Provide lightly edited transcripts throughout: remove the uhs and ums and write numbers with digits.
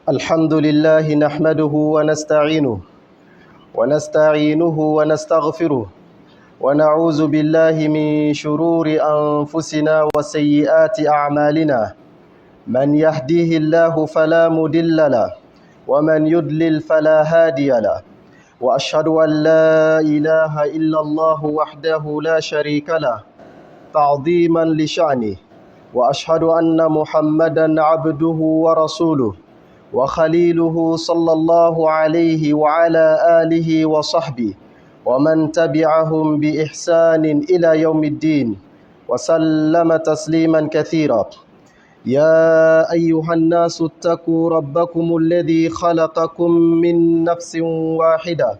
الحمد لله نحمده ونستعينه ونستغفره ونعوذ بالله من شرور أنفسنا وسيئات أعمالنا. من يهديه الله فلا مضل له ومن يضلل فلا هادي له، وأشهد أن لا إله إلا الله وحده لا شريك له تعظيما لشأنه، وأشهد أن محمدا عبده ورسوله وخليله صلى الله عليه وعلى آله وصحبه ومن تبعهم بإحسان إلى يوم الدين وسلم تسليما كثيرا. يا أيها الناس اتقوا ربكم الذي خلقكم من نفس واحدة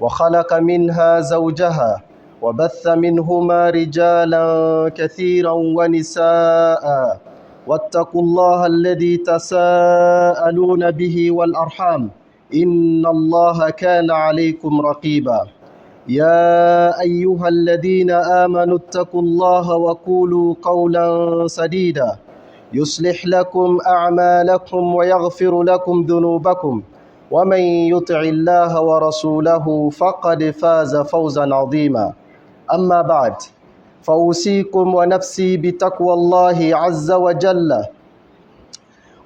وخلق منها زوجها وبث منهما رجالا كثيرا ونساء، واتقوا الله الذي تساءلون به والأرحام إن الله كان عليكم رقيبا. يا أيها الذين آمنوا اتقوا الله وقولوا قولا سديدا يصلح لكم أعمالكم ويغفر لكم ذنوبكم، ومن يطع الله ورسوله فقد فاز فوزا عظيما. أما بعد، فأوصيكم ونفسي بتقوى الله عز وجل.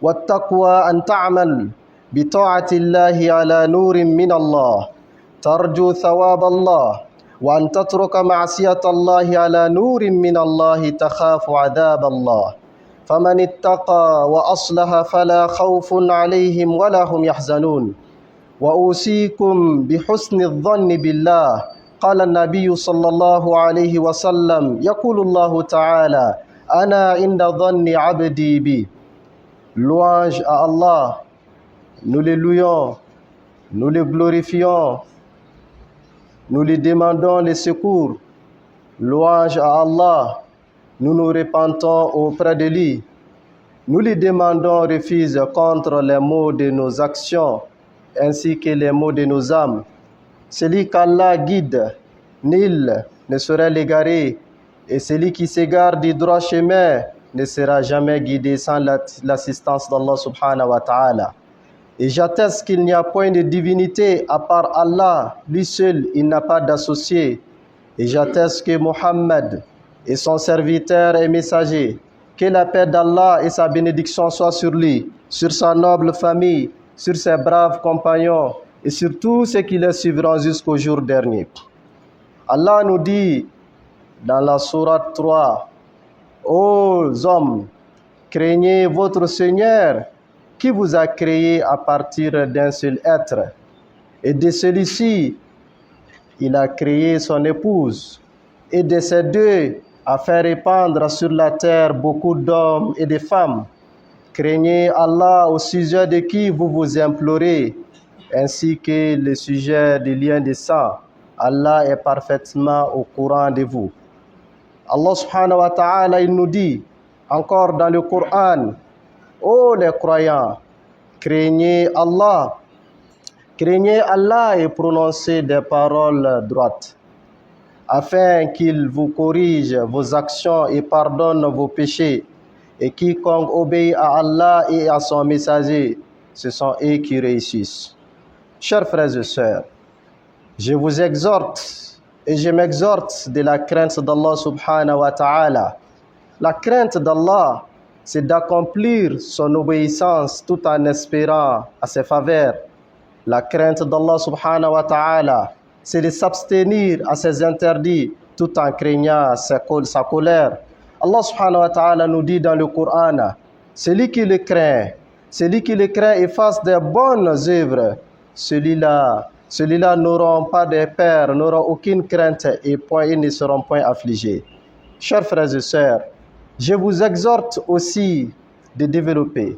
والتقوى أن تعمل بطاعة الله على نور من الله ترجو ثواب الله، وأن تترك معصية الله على نور من الله تخاف عذاب الله. فمن اتقى وأصلح فلا خوف عليهم ولا هم يحزنون. وأوصيكم بحسن الظن بالله. قال النبي صلى الله عليه وسلم: يقول الله تعالى: أنا عند ظن عبدي بي. Louange à Allah, nous le louons, nous le glorifions, nous lui demandons le secours. Louange à Allah, nous nous repentons auprès de lui. Nous lui demandons refuge contre les maux de nos actions ainsi que les maux de nos âmes. Celui qu'Allah guide, nul ne saurait l'égarer, et celui qui s'égare du droit chemin ne sera jamais guidé sans l'assistance d'Allah subhanahu wa ta'ala. Et j'atteste qu'il n'y a point de divinité à part Allah, lui seul, il n'a pas d'associé. Et j'atteste que Mohammed est son serviteur et messager. Que la paix d'Allah et sa bénédiction soient sur lui, sur sa noble famille, sur ses braves compagnons et sur tous ceux qui les suivront jusqu'au jour dernier. Allah nous dit dans la sourate 3: Ô hommes, craignez votre Seigneur qui vous a créé à partir d'un seul être, et de celui-ci, il a créé son épouse, et de ces deux a fait répandre sur la terre beaucoup d'hommes et de femmes. Craignez Allah au sujet de qui vous vous implorez, ainsi que le sujet des liens de sang. Allah est parfaitement au courant de vous. Allah subhanahu wa ta'ala, il nous dit encore dans le Coran: ô les croyants, craignez Allah et prononcez des paroles droites, afin qu'il vous corrige vos actions et pardonne vos péchés. Et quiconque obéit à Allah et à son messager, ce sont eux qui réussissent. Chers frères et sœurs, je vous exhorte et je m'exhorte de la crainte d'Allah subhanahu wa ta'ala. La crainte d'Allah, c'est d'accomplir son obéissance tout en espérant à ses faveurs. La crainte d'Allah subhanahu wa ta'ala, c'est de s'abstenir à ses interdits tout en craignant sa colère. Allah subhanahu wa ta'ala nous dit dans le Coran: celui qui le craint et fasse des bonnes œuvres, celui-là n'auront pas de peur, n'auront aucune crainte et ils ne seront point affligés. Chers frères et sœurs, je vous exhorte aussi de développer,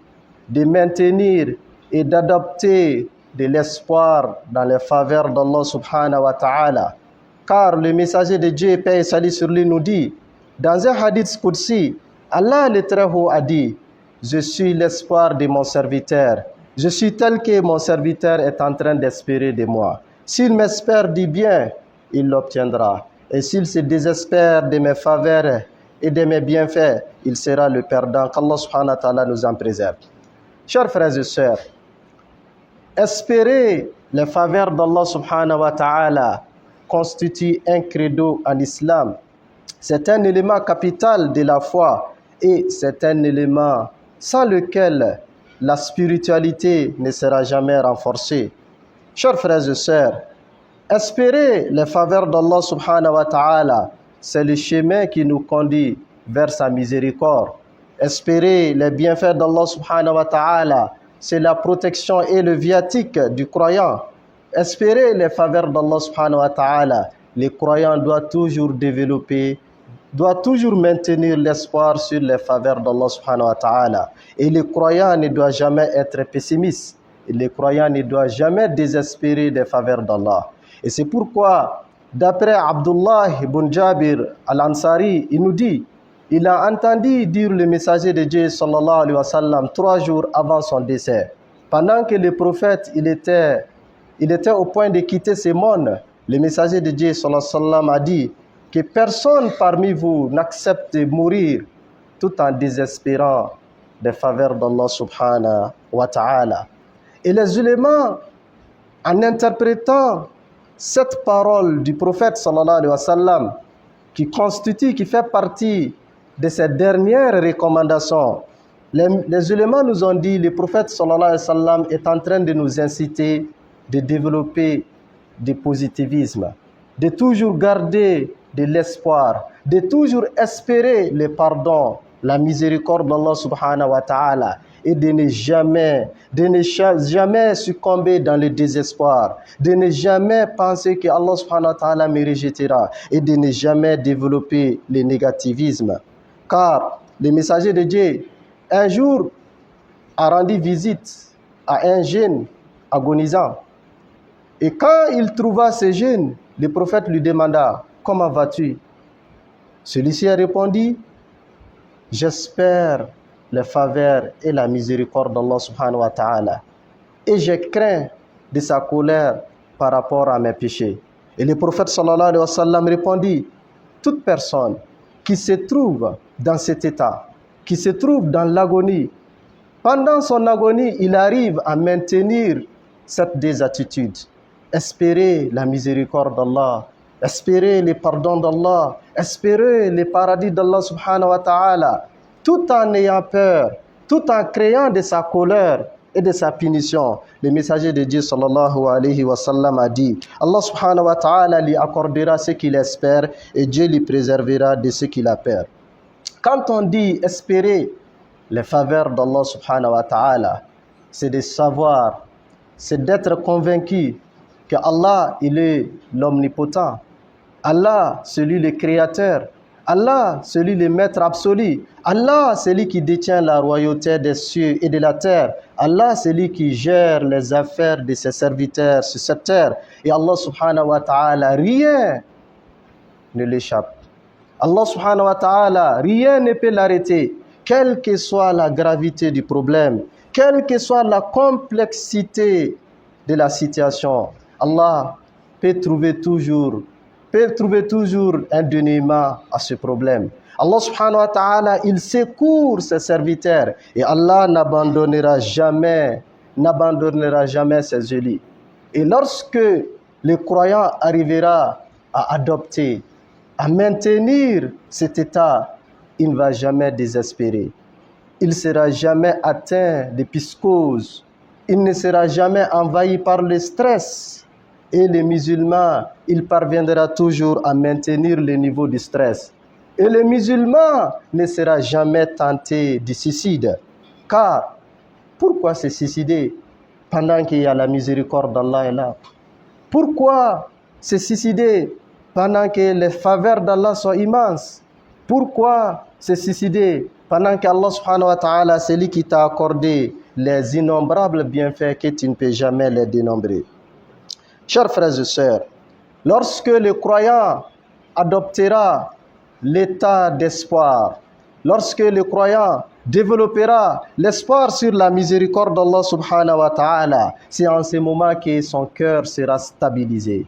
de maintenir et d'adopter de l'espoir dans les faveurs d'Allah subhanahu wa ta'ala. Car le messager de Dieu, paix et salut sur lui, nous dit dans un hadith qudsi, Allah le Très-Haut a dit: je suis l'espoir de mon serviteur. Je suis tel que mon serviteur est en train d'espérer de moi. S'il m'espère du bien, il l'obtiendra. Et s'il se désespère de mes faveurs et de mes bienfaits, il sera le perdant. Qu'Allah subhanahu wa ta'ala nous en préserve. Chers frères et sœurs, Espérer les faveurs d'Allah subhanahu wa ta'ala constitue un credo en islam. C'est un élément capital de la foi et c'est un élément sans lequel la spiritualité ne sera jamais renforcée. Chers frères et sœurs, espérer les faveurs d'Allah subhanahu wa ta'ala, c'est le chemin qui nous conduit vers sa miséricorde. Espérer les bienfaits d'Allah subhanahu wa ta'ala, c'est la protection et le viatique du croyant. Espérer les faveurs d'Allah subhanahu wa ta'ala, les croyants doivent toujours développer, doivent toujours maintenir l'espoir sur les faveurs d'Allah subhanahu wa ta'ala. Et les croyants ne doivent jamais être pessimistes. Et les croyants ne doivent jamais désespérer des faveurs d'Allah. Et c'est pourquoi, d'après Abdullah ibn Jabir al-Ansari, il nous dit, il a entendu dire le messager de Dieu sallallahu alayhi wa sallam 3 jours avant son décès. Pendant que le prophète il était au point de quitter ce monde, le messager de Dieu sallallahu alayhi wa sallam a dit que personne parmi vous n'accepte de mourir tout en désespérant des faveurs d'Allah subhanahu wa ta'ala. Et les ulémas, en interprétant cette parole du prophète sallallahu alayhi wa sallam, qui fait partie de ces dernières recommandations, les ulémas nous ont dit, le prophète sallallahu alayhi wa sallam est en train de nous inciter de développer du positivisme, de toujours garder de l'espoir, de toujours espérer le pardon, la miséricorde d'Allah subhanahu wa ta'ala et de ne jamais succomber dans le désespoir, de ne jamais penser que Allah subhanahu wa ta'ala me rejettera et de ne jamais développer le négativisme. Car le messager de Dieu, un jour, a rendu visite à un jeune agonisant. Et quand il trouva ce jeune, le prophète lui demanda, « Comment vas-tu » Celui-ci a répondu, « J'espère les faveurs et la miséricorde d'Allah subhanahu wa ta'ala. Et je crains de sa colère par rapport à mes péchés. » Et le prophète sallallahu alayhi wa sallam répondit, « Toute personne qui se trouve dans cet état, qui se trouve dans l'agonie, pendant son agonie, il arrive à maintenir cette désattitude. Espérer la miséricorde d'Allah, espérer le pardon d'Allah, espérer le paradis d'Allah subhanahu wa ta'ala, tout en ayant peur, tout en créant de sa colère et de sa punition. Le messager de Dieu sallallahu alayhi wa sallam a dit, Allah subhanahu wa ta'ala lui accordera ce qu'il espère et Dieu lui préservera de ce qu'il a peur. Quand on dit espérer les faveurs d'Allah subhanahu wa ta'ala, c'est de savoir, c'est d'être convaincu que Allah, il est l'omnipotent. Allah, celui le créateur. Allah, celui le maître absolu. Allah, celui qui détient la royauté des cieux et de la terre. Allah, celui qui gère les affaires de ses serviteurs sur cette terre. Et Allah subhanahu wa ta'ala, rien ne l'échappe. Allah subhanahu wa ta'ala, rien ne peut l'arrêter. Quelle que soit la gravité du problème, quelle que soit la complexité de la situation, Allah peut trouver toujours un dénouement à ce problème. Allah subhanahu wa ta'ala, il secourt ses serviteurs et Allah n'abandonnera jamais ses élus. Et lorsque le croyant arrivera à adopter, à maintenir cet état, il ne va jamais désespérer. Il ne sera jamais atteint de psychose. Il ne sera jamais envahi par le stress. Et le musulman, il parviendra toujours à maintenir le niveau du stress. Et le musulman ne sera jamais tenté du suicide. Car, pourquoi se suicider pendant qu'il y a la miséricorde d'Allah est là? Pourquoi se suicider pendant que les faveurs d'Allah sont immenses? Pourquoi se suicider pendant qu'Allah subhanahu wa ta'ala, c'est lui qui t'a accordé les innombrables bienfaits que tu ne peux jamais les dénombrer? Chers frères et sœurs, lorsque le croyant adoptera l'état d'espoir, lorsque le croyant développera l'espoir sur la miséricorde d'Allah subhanahu wa ta'ala, c'est en ce moment que son cœur sera stabilisé.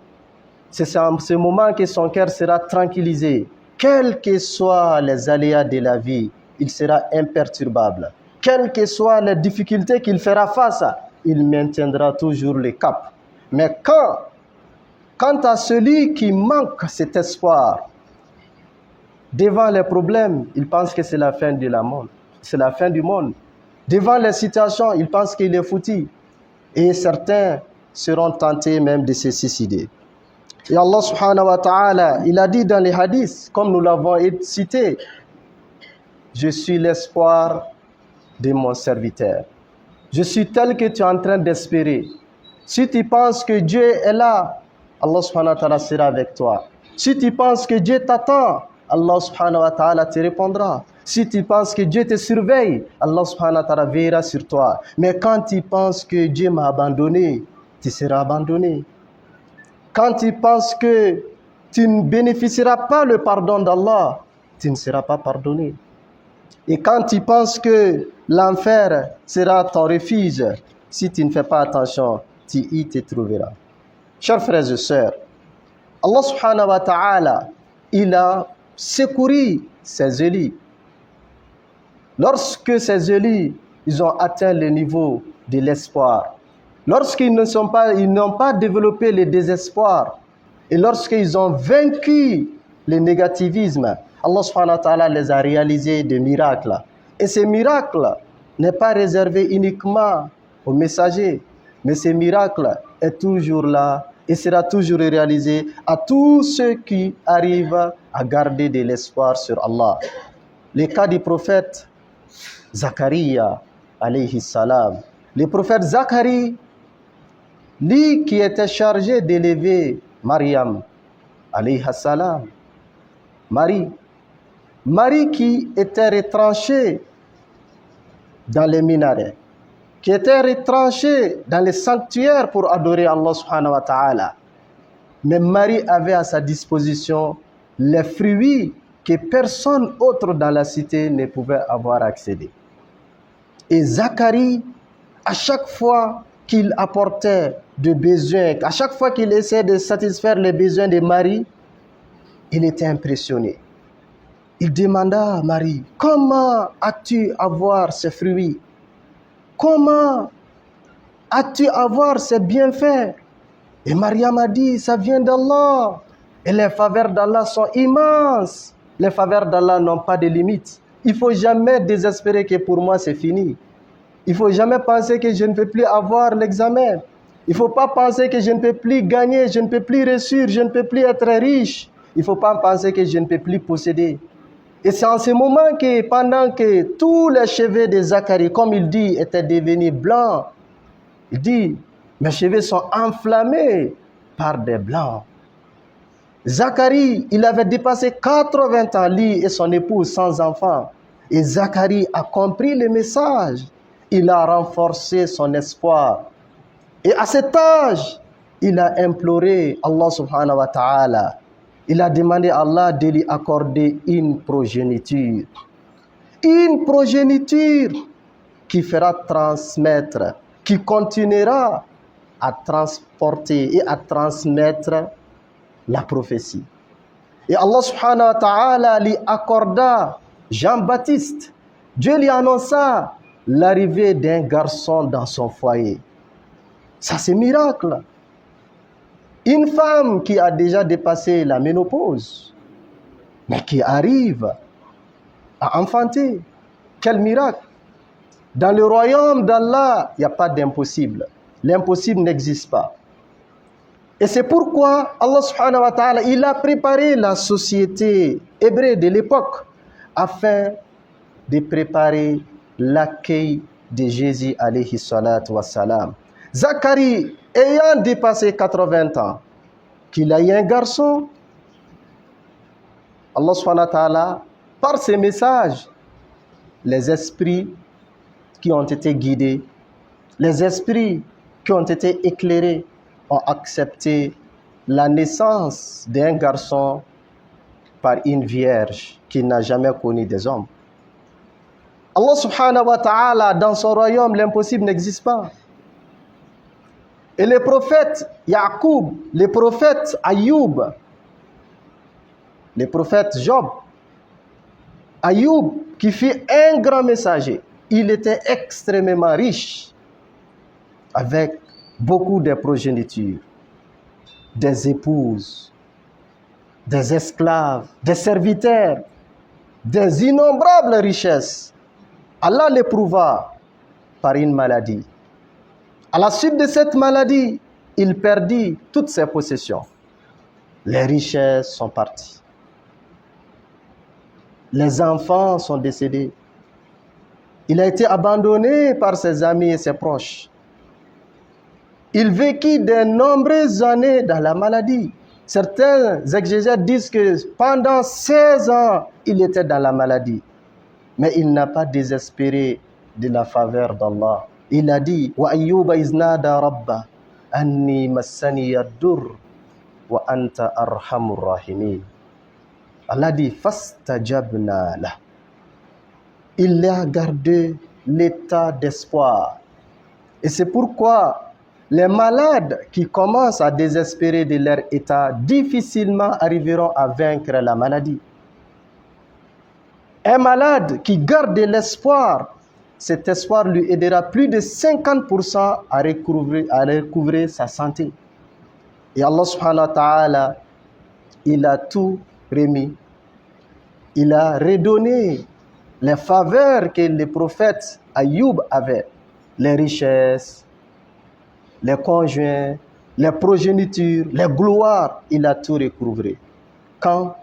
C'est en ce moment que son cœur sera tranquillisé. Quels que soient les aléas de la vie, il sera imperturbable. Quelles que soient les difficultés qu'il fera face, il maintiendra toujours le cap. Mais quant à celui qui manque cet espoir, devant les problèmes, il pense que c'est la fin de la monde. C'est la fin du monde. Devant les situations, il pense qu'il est foutu. Et certains seront tentés même de se suicider. Et Allah subhanahu wa ta'ala, il a dit dans les hadiths, comme nous l'avons cité, je suis l'espoir de mon serviteur. Je suis tel que tu es en train d'espérer. Si tu penses que Dieu est là, Allah subhanahu wa ta'ala sera avec toi. Si tu penses que Dieu t'attend, Allah subhanahu wa ta'ala te répondra. Si tu penses que Dieu te surveille, Allah subhanahu wa ta'ala veillera sur toi. Mais quand tu penses que Dieu m'a abandonné, tu seras abandonné. Quand tu penses que tu ne bénéficieras pas le pardon d'Allah, tu ne seras pas pardonné. Et quand tu penses que l'enfer sera ton refuge, si tu ne fais pas attention, tu y te trouveras. Chers frères et sœurs, Allah subhanahu wa ta'ala, il a secouru ses élus. Lorsque ces élus, ils ont atteint le niveau de l'espoir, lorsqu'ils n'ont pas développé le désespoir, et lorsqu'ils ont vaincu le négativisme, Allah subhanahu wa ta'ala les a réalisé des miracles. Et ces miracles n'est pas réservé uniquement aux messagers, mais ces miracles est toujours là et sera toujours réalisé à tous ceux qui arrivent à garder de l'espoir sur Allah. Le cas du prophète Zacharia, alayhi salam. Le prophète Zacharie, lui qui était chargé d'élever Mariam, alayhi salam. Marie qui était retranchée dans les minarets, qui était retranchée dans les sanctuaires pour adorer Allah subhanahu wa ta'ala. Mais Marie avait à sa disposition les fruits que personne autre dans la cité ne pouvait avoir accédé. Et Zacharie, à chaque fois qu'il apportait des besoins, à chaque fois qu'il essayait de satisfaire les besoins de Marie, il était impressionné. Il demanda à Marie, comment as-tu avoir ces fruits? Comment as-tu avoir ces bienfaits? Et Mariam a dit, ça vient d'Allah. Et les faveurs d'Allah sont immenses. Les faveurs d'Allah n'ont pas de limite. Il ne faut jamais désespérer que pour moi c'est fini. Il ne faut jamais penser que je ne peux plus avoir l'examen. Il ne faut pas penser que je ne peux plus gagner, je ne peux plus réussir, je ne peux plus être riche. Il ne faut pas penser que je ne peux plus posséder. Et c'est en ce moment que, pendant que tous les cheveux de Zacharie, comme il dit, étaient devenus blancs, il dit, mes cheveux sont enflammés par des blancs. Zacharie, il avait dépassé 80 ans, lui et son épouse, sans enfant. Et Zacharie a compris le message. Il a renforcé son espoir. Et à cet âge, il a imploré Allah subhanahu wa ta'ala. Il a demandé à Allah de lui accorder une progéniture. Une progéniture qui fera transmettre, qui continuera à transporter et à transmettre la prophétie. Et Allah subhanahu wa ta'ala lui accorda Jean-Baptiste. Dieu lui annonça l'arrivée d'un garçon dans son foyer. Ça, c'est miracle. Une femme qui a déjà dépassé la ménopause, mais qui arrive à enfanter. Quel miracle! Dans le royaume d'Allah, il n'y a pas d'impossible. L'impossible n'existe pas. Et c'est pourquoi Allah subhanahu wa ta'ala, il a préparé la société hébraïe de l'époque afin de préparer l'accueil de Jésus alayhi salatu wassalam. Zacharie, ayant dépassé 80 ans, qu'il a eu un garçon, Allah subhanahu wa ta'ala, par ses messages, les esprits qui ont été guidés, les esprits qui ont été éclairés, ont accepté la naissance d'un garçon par une vierge qui n'a jamais connu des hommes. Allah subhanahu wa ta'ala, dans son royaume, l'impossible n'existe pas. Et les prophètes Yaqub, les prophètes Ayoub, les prophètes Job, Ayoub qui fut un grand messager, il était extrêmement riche. avec beaucoup de progénitures, des épouses, des esclaves, des serviteurs, des innombrables richesses. Allah l'éprouva par une maladie. À la suite de cette maladie, il perdit toutes ses possessions. Les richesses sont parties. Les enfants sont décédés. Il a été abandonné par ses amis et ses proches. Il vécut de nombreuses années dans la maladie. Certains exégètes disent que pendant 16 ans, il était dans la maladie. Mais il n'a pas désespéré de la faveur d'Allah. Il a dit wa ayyuba iznada rabba anni massani ad-dur wa anta arhamur rahimin. Allah dit fastajabna la. Il a gardé l'état d'espoir. Et c'est pourquoi les malades qui commencent à désespérer de leur état difficilement arriveront à vaincre la maladie. Un malade qui garde de l'espoir, cet espoir lui aidera plus de 50% à recouvrer sa santé. Et Allah subhanahu wa ta'ala, il a tout remis. Il a redonné les faveurs que le prophète Ayoub avait, les richesses, les conjoints, les progénitures, les gloires, il a tout recouvré. Quand?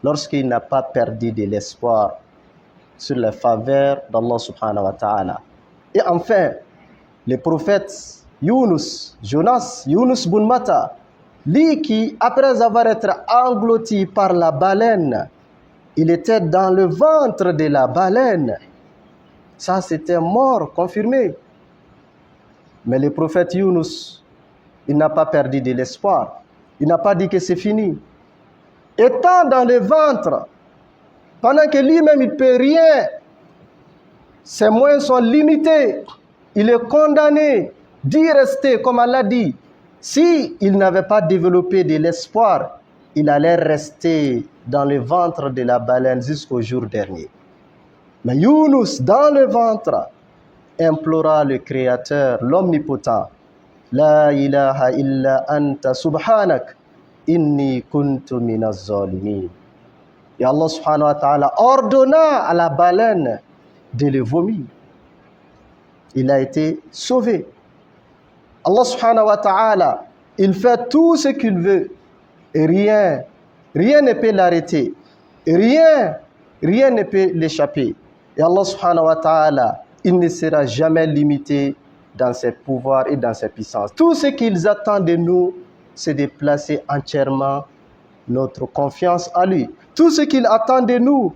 Lorsqu'il n'a pas perdu de l'espoir sur les faveurs d'Allah subhanahu wa ta'ala. Et enfin, le prophète Yunus bin Matta, lui qui, après avoir été englouti par la baleine, il était dans le ventre de la baleine. Ça, c'était mort, confirmé. Mais le prophète Yunus, il n'a pas perdu de l'espoir. Il n'a pas dit que c'est fini. Étant dans le ventre, pendant que lui-même il ne peut rien, ses moyens sont limités, il est condamné d'y rester, comme Allah dit. Si il n'avait pas développé de l'espoir, il allait rester dans le ventre de la baleine jusqu'au jour dernier. Mais Yunus, dans le ventre, implora le Créateur, l'Omnipotent. La ilaha illa anta subhanak, inni kuntu minaz zalimin. Et Allah subhanahu wa ta'ala ordonna à la baleine de le vomir. Il a été sauvé. Allah subhanahu wa ta'ala, il fait tout ce qu'il veut. Et rien ne peut l'arrêter. Rien ne peut l'échapper. Et Allah subhanahu wa ta'ala, il ne sera jamais limité dans ses pouvoirs et dans ses puissances. Tout ce qu'ils attendent de nous, c'est de placer entièrement notre confiance en lui. Tout ce qu'il attend de nous,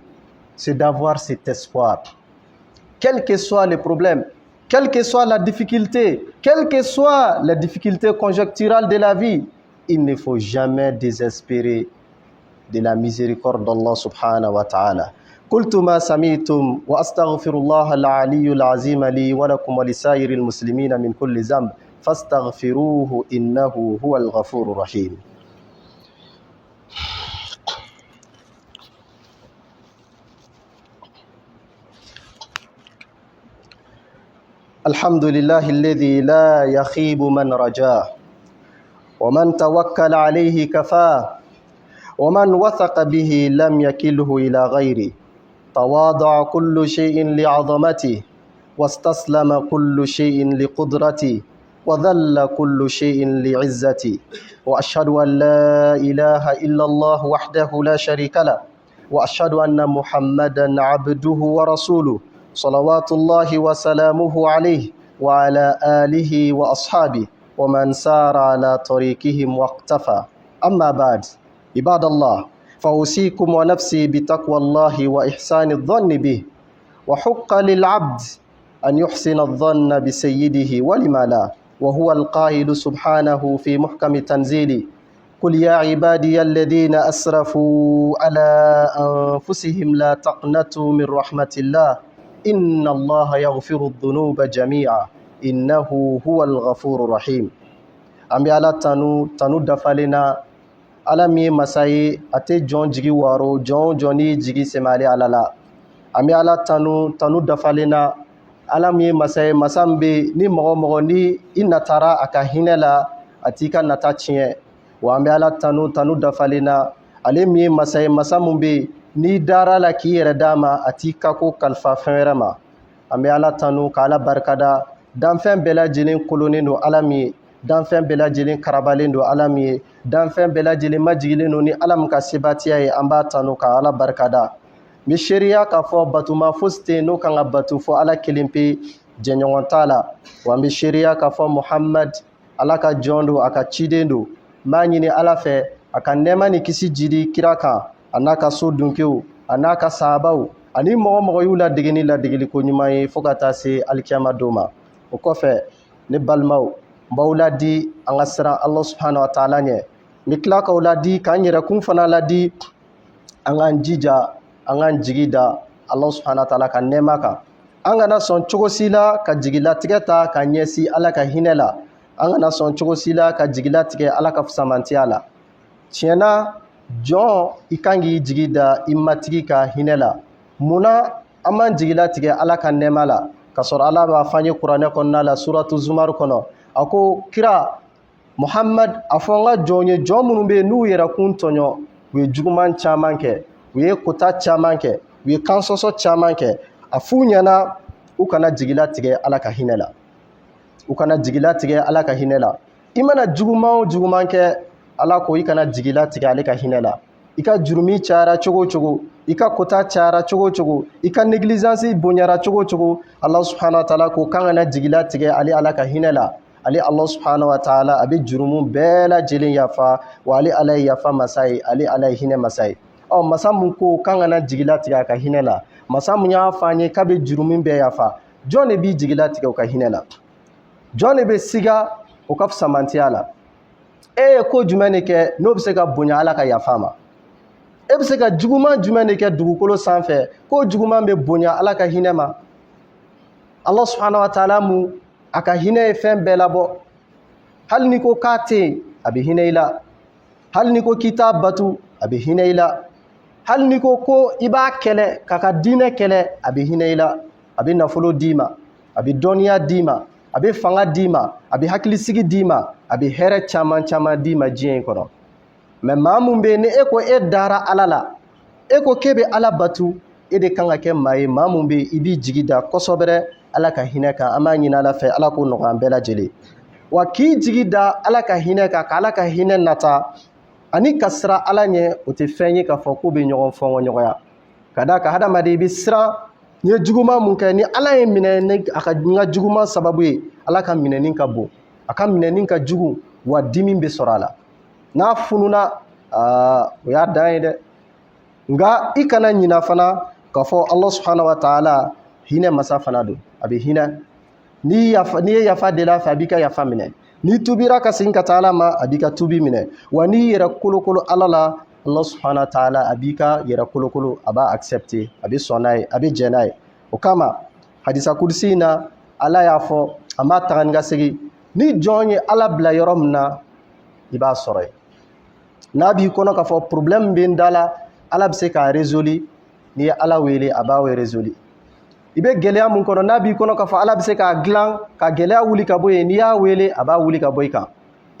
c'est d'avoir cet espoir. Quel que soit le problème, quelle que soit la difficulté, quelles que soient les difficultés conjoncturelles de la vie, il ne faut jamais désespérer de la miséricorde d'Allah subhanahu wa ta'ala. قلت ما سمعتم وأستغفر الله العلي العظيم لي ولكم ولسائر المسلمين من كل ذنب فاستغفروه إنه هو الغفور الرحيم. الحمد لله الذي لا يخيب من رجاه ومن توكل عليه كفاه ومن وثق به لم يكله إلى غيره. تواضع كل شيء لعظمته واستسلم كل شيء لقدرته وذل كل شيء لعزته. وأشهد أن لا إله إلا الله وحده لا شريك له وأشهد أن محمدا عبده ورسوله صلوات الله وسلامه عليه وعلى آله وأصحابه ومن سار على طريقهم واقتفى. أما بعد، عباد الله، فأوصيكم ونفسي بتقوى الله وإحسان الظن به. وحق للعبد أن يحسن الظن بسيده ولما لا، وهو القائل سبحانه في محكم تنزيله: قل يا عبادي الذين أسرفوا على أنفسهم لا تقنطوا من رحمة الله إن الله يغفر الذنوب جميعا إنه هو الغفور الرحيم. أمي على تنو دفالنا ala mi masaye ate jon jigi waro jon joni jigi semale alala. Ami ala tanu dafalena Ala min ye masa ye masa min bɛ ni mɔgɔ mɔgɔ ni i natara a ka hinɛ la a t'i ka nata tiɲɛ wa an bɛ Ala tanu dafalen na ale min ye masa ye masa min bɛ n'i dara la k'i yɛrɛ d'a ma a t'i ka ko kalifa fɛn wɛrɛ ma an bɛ Ala tanu ka Ala barikada danfɛn bɛɛ lajɛlen kolonnen don Ala min ye danfɛn bɛɛ lajɛlen karabalen don Ala min ye danfɛn bɛɛ lajɛlen majigilen don ni Ala min ka sebatiya ye an b'a tanu ka Ala barikada n bɛ seereya k'a fɔ batuma fosi tɛ yen n'o kan ka batu fɔ Ala kelen pe jɛɲɔgɔn t'a la wa n bɛ seereya k'a fɔ Muhamad Ala ka jɔn don a ka ciden don n b'a ɲini Ala fɛ a ka nɛɛma ni kisi jidi kira kan a n'a ka so dunkew a n'a ka sahabaw ani mɔgɔ mɔgɔ y'u ladege ni ladegeliko ɲuman ye fo ka taa se alikiyama don ma o kɔfɛ ne balimaw n b'aw ladi an ka siran Ala subhanahu wa ta'ala ɲɛ n bɛ tila k'aw ladi k'an yɛrɛkun fana ladi an k'an jija an k'an jigi da Ala subhanahu wa ta'ala ka nɛɛma kan an kana sɔn cogo si la ka jigilatigɛ ta ka ɲɛsin Ala ka hinɛ la an kana sɔn cogo si la ka jigilatigɛ Ala ka fusamantiya la tiɲɛ na jɔn i kan k'i jigi da i matigi ka hinɛ la munna an b'an jigilatigɛ Ala ka nɛɛma la ka sɔrɔ Ala b'a fɔ an ye kuranɛ kɔnɔna la suratu Zumar kɔnɔ a ko kira Muhamad a fɔ n ka jɔn ye jɔn minnu bɛ yen n'u yɛrɛkun tɔɲɔ u ye juguman caman kɛ u ye kota caman kɛ u ye kansɔsɔ caman kɛ a f'u ɲɛna u kana jigilatigɛ Ala ka hinɛ la u kana jigilatigɛ Ala ka hinɛ la i mana juguman o juguman kɛ Ala ko i kana jigilatigɛ ale ka hinɛ la i ka jurumi cayara cogo o cogo i ka kota cayara cogo o cogo i ka négligence bonyara cogo o cogo Ala subhanahu wa ta'ala ko kan kana jigilatigɛ ale Ala ka hinɛ la ale Allah subhanahu wa ta'ala a bɛ jurumu bɛɛ lajɛlen yafa wa ale Ala ye yafa masa ye ale Ala ye hinɛ masa ye masa mun ko kan kana jigilatigɛ a ka hinɛ la masa mun y'a fɔ an ye k'a bɛ jurumu bɛɛ yafa jɔn de b'i jigilatigɛ o ka hinɛ la jɔn de bɛ siga o ka fusamantiya la e ye ko jumɛn de kɛ n'o bɛ se ka bonya Ala ka yafa ma e bɛ se ka juguman jumɛn de kɛ dugukolo sanfɛ ko juguman bɛ bonya Ala ka hinɛ ma Allah subhanahu wa ta'ala mun a ka hinɛ ye fɛn bɛɛ labɔ hali ni ko k'a tɛ yen a bɛ hinɛ i la hali ni ko k'i t'a batu a bɛ hinɛ i la hali ni ko i b'a kɛlɛ k'a ka diinɛ kɛlɛ a bɛ hinɛ i la a bɛ nafolo d'i ma a bɛ dɔnniya d'i ma a bɛ fanga d'i ma a bɛ hakilisigi d'i ma a bɛ hɛrɛ caman caman d'i ma diɲɛ in kɔnɔ mɛ maa mun bɛ yen ni e ko e dara Ala la e ko k'e bɛ Ala batu e de kan ka kɛ maa ye maa mun bɛ yen i b'i jigi da kosɛbɛ Ala ka hinɛ kan an b'a ɲini Ala fɛ Ala k'o nɔgɔya an bɛɛ lajɛlen wa k'i jigi da Ala ka hinɛ kan ka Ala ka hinɛ nata ani ka siran Ala ɲɛ o tɛ fɛn ye k'a fɔ k'u bɛ ɲɔgɔn fɔngɔ ɲɔgɔnya ka d'a kan hadamaden i bɛ siran n ye juguman mun kɛ ni Ala ye minɛ ni a ka n ka juguman sababu ye Ala ka minɛni ka bon a ka minɛni ka jugu wa dimi bɛ sɔrɔ a la n'a fununa o y'a dan ye dɛ nka i kana ɲina fana k'a fɔ Allah subhanahu wa ta'ala hinɛ masa fana don a bɛ hinɛ n'i ye yafa deli a fɛ a b'i ka yafa minɛ n'i tubira ka segin ka taa Ala ma a b'i ka tubi minɛ wa n'i yɛrɛ kolokolo Ala la Allah subhanahu wa ta'ala a b'i ka yɛrɛ kolokolo a b'a accepter a bɛ sɔn n'a ye a bɛ jɛn n'a ye o kama hadisa kurusi in na Ala y'a fɔ a b'a taga ni ka segin ni jɔn ye Ala bila yɔrɔ min na i b'a sɔrɔ yen n'a b'i kɔnɔ k'a fɔ problème bɛ n da la Ala bɛ se k'a résoudre n'i ye Ala wele a b'a résoudre i bɛ gɛlɛya mun kɔnɔ n'a b'i kɔnɔ k'a fɔ Ala bɛ se k'a dilan ka gɛlɛya wuli ka bɔ yen n'i y'a wele a b'a wuli ka bɔ i kan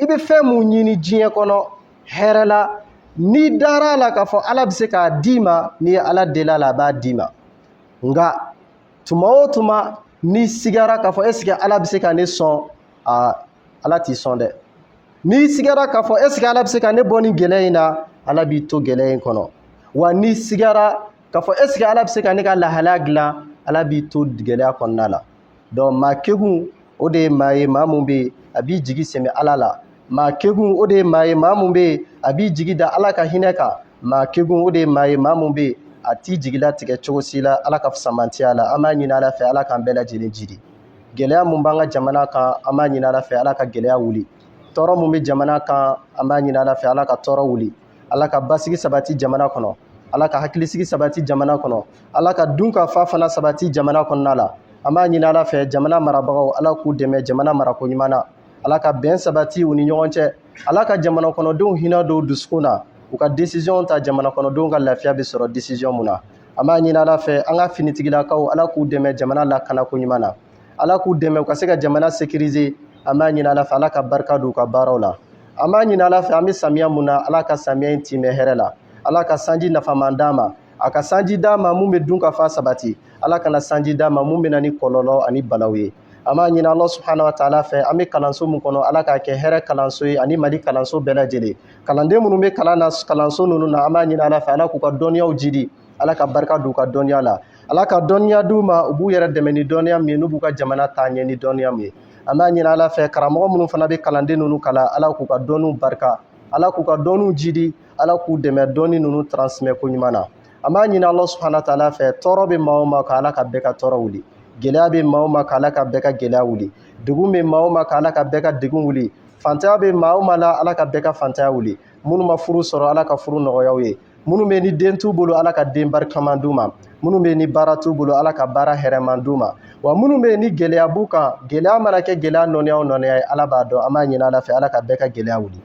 i bɛ fɛn mun ɲini diɲɛ kɔnɔ hɛrɛ la n'i dara a la k'a fɔ Ala bɛ se k'a d'i ma n'i ye Ala deli a la a b'a d'i ma nka tuma o tuma n'i sigara k'a fɔ est-ce que Ala bɛ se ka ne sɔn Ala t'i sɔn dɛ n'i sigara k'a fɔ est-ce que Ala bɛ se ka ne bɔ nin gɛlɛya in na Ala b'i to gɛlɛya in kɔnɔ wa n'i sigara k'a fɔ est-ce que Ala bɛ se ka ne ka lahalaya dilan Ala b'i to gɛlɛya kɔnɔna la donc maa kɛgun o de ye maa ye maa mun bɛ yen a b'i jigi sɛmɛ Ala la maa kɛgun o de ye maa ye maa mun bɛ yen a b'i jigi da Ala ka hinɛ kan maa kɛgun o de ye maa ye maa mun bɛ yen a t'i jigilatigɛ cogo si la Ala ka fusamantiya la an b'a ɲini Ala fɛ Ala k'an bɛɛ lajɛlen jidi gɛlɛya mun b'an ka jamana kan an b'a ɲini Ala fɛ Ala ka gɛlɛya wuli tɔɔrɔ mun bɛ jamana kan an b'a ɲini Ala fɛ Ala ka tɔɔrɔ wuli Ala ka basigi sabati jamana kɔnɔ Ala ka hakilisigi sabati jamana kɔnɔ Ala ka dun ka fa fana sabati jamana kɔnɔna la an b'a ɲini Ala fɛ jamana marabagaw Ala k'u dɛmɛ jamana marako ɲuman na Ala ka bɛn sabati u ni ɲɔgɔn cɛ Ala ka jamana kɔnɔdenw hinɛ don dusukun na u ka décision ta jamana kɔnɔdenw ka lafiya bɛ sɔrɔ décision mun na ama ɲini Ala fɛ an ka finitigilakaw Ala k'u dɛmɛ jamana lakana ko ɲuman na, Ala k'u dɛmɛ u ka se ka jamana sécuriser, an b'a ɲini Ala fɛ Ala ka barika don u ka baaraw la. An b'a ɲini Ala fɛ an bɛ samiya mun na Ala ka samiya in timɛ hɛrɛ la, Ala ka sanji nafaman d'an ma, a ka sanji d'an ma mun bɛ dun ka fa sabati, Ala kana sanji d'an ma mun bɛ na ni kɔlɔlɔ ani balaw ye. An b'a ɲini Allah subhanahu wa ta'ala fɛ an bɛ kalanso mun kɔnɔ Ala k'a kɛ hɛrɛ kalanso ye ani Mali kalanso bɛɛ lajɛlen. Kalanden minnu bɛ kalan na kalanso ninnu na an b'a ɲini Ala fɛ Ala k'u ka dɔnniyaw jidi, Ala ka barika don u ka dɔnniya la, Ala ka dɔnniya d'u ma u b'u yɛrɛ dɛmɛ ni dɔnniya min ye n'u b'u ka jamana taa ɲɛ ni dɔnniya min ye. An b'a ɲini Ala fɛ karamɔgɔ minnu fana bɛ kalanden ninnu kalan Ala k'u ka dɔnniw barika, Ala k'u ka dɔnniw jidi, Ala k'u dɛmɛ dɔnni ninnu transmet ko ɲuman na. An b'a ɲini Allah subhanahu wa ta'ala fɛ tɔɔrɔ bɛ maa o maa ka Ala ka bɛɛ ka tɔɔrɔ wuli, gɛlɛya bɛ maa o maa ka Ala ka bɛɛ ka gɛlɛya wuli, degun bɛ maa o maa ka Ala ka bɛɛ ka degun wuli, fantanya bɛ maa o maa la Ala ka bɛɛ ka fantanya wuli, minnu ma furu sɔrɔ Ala ka furu nɔgɔya u ye, minnu bɛ ni den t'u bolo Ala ka den barikaman d'u ma, minnu bɛ ni baara t'u bolo Ala ka baara hɛrɛman d'u ma, wa minnu bɛ ni gɛlɛya b'u kan gɛlɛya mana kɛ gɛlɛya nɔnɔya o nɔnɔya ye Ala b'a dɔn. An b'a ɲini Ala fɛ Ala ka bɛɛ ka gɛlɛya wuli.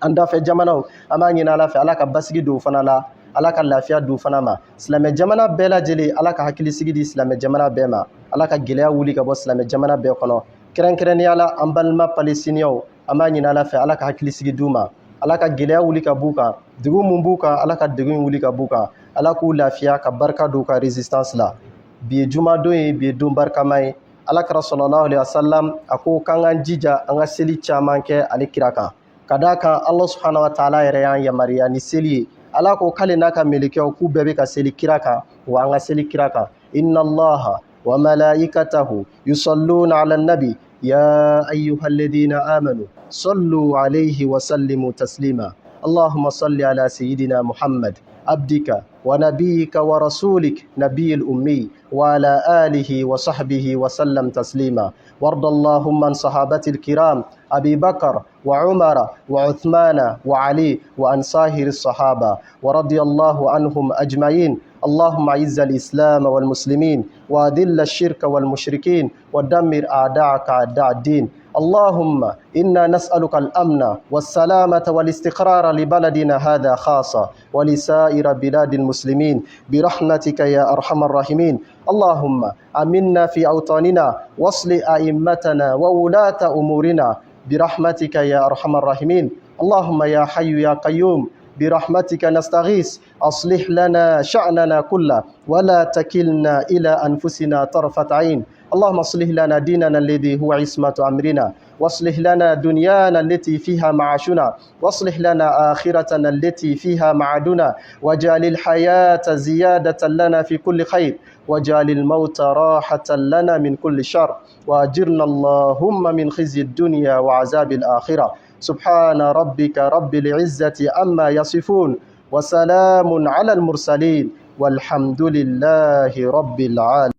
An dafɛ jamanaw an b'a ɲini Ala fɛ Ala ka basigi don u fana la, Ala ka lafiya d'u fana ma, silamɛ jamana bɛɛ lajɛlen Ala ka hakilisigi di silamɛ jamana bɛɛ ma, Ala ka gɛlɛya wuli ka bɔ silamɛ jamana bɛɛ kɔnɔ, kɛrɛnkɛrɛnnenya la an balima palestiniens an b'a ɲini Ala fɛ Ala ka hakilisigi d'u ma, Ala ka gɛlɛya wuli ka b'u kan, degun mun b'u kan Ala ka degun wuli ka b'u kan, Ala k'u lafiya ka barika don u ka résistance la. Bi ye jumadon ye, bi ye don barikama ye, Alakira sallallahu alaihi wasallam a ko k'an k'an jija an ka seli caman kɛ ale kira kan, ka d'a kan Allah subhanahu wa ta'ala yɛrɛ y'an yamariya ni seli ye. Ala ko k'ale n'a ka melekɛw k'u bɛɛ bɛ ka seli kira kan wa an ka seli kira kan. Inna Allaha wa malaikatahu yusalluna ala nabi ya ayyuhalladhina amanu sallu alayhi wa sallimu taslima. Allahumma salli ala sayyidina Muhammad عبدك ونبيك ورسولك نبي الأمي وعلى آله وصحبه وسلم تسليما. وارض اللهم عن صحابة الكرام أبي بكر وعمر وعثمان وعلي وعن سائر الصحابة ورضي الله عنهم أجمعين. اللهم أعز الإسلام والمسلمين وأذل الشرك والمشركين ودمر أعداءك أعداء الدين. اللهم إنا نسألك الأمن والسلامة والاستقرار لبلدنا هذا خاصة ولسائر بلاد المسلمين برحمتك يا أرحم الراحمين. اللهم أمنا في أوطاننا واصلح أئمتنا وولاة أمورنا برحمتك يا أرحم الراحمين. اللهم يا حي يا قيوم برحمتك نستغيث أصلح لنا شأننا كله ولا تكلنا إلى أنفسنا طرفة عين. اللهم اصلح لنا ديننا الذي هو عصمة أمرنا واصلح لنا دنيانا التي فيها معاشنا واصلح لنا آخرتنا التي فيها معادنا واجعل الحياة زيادة لنا في كل خير واجعل الموت راحة لنا من كل شر وأجرنا اللهم من خزي الدنيا وعذاب الآخرة. سبحان ربك رب العزة عما يصفون وسلام على المرسلين والحمد لله رب العالمين.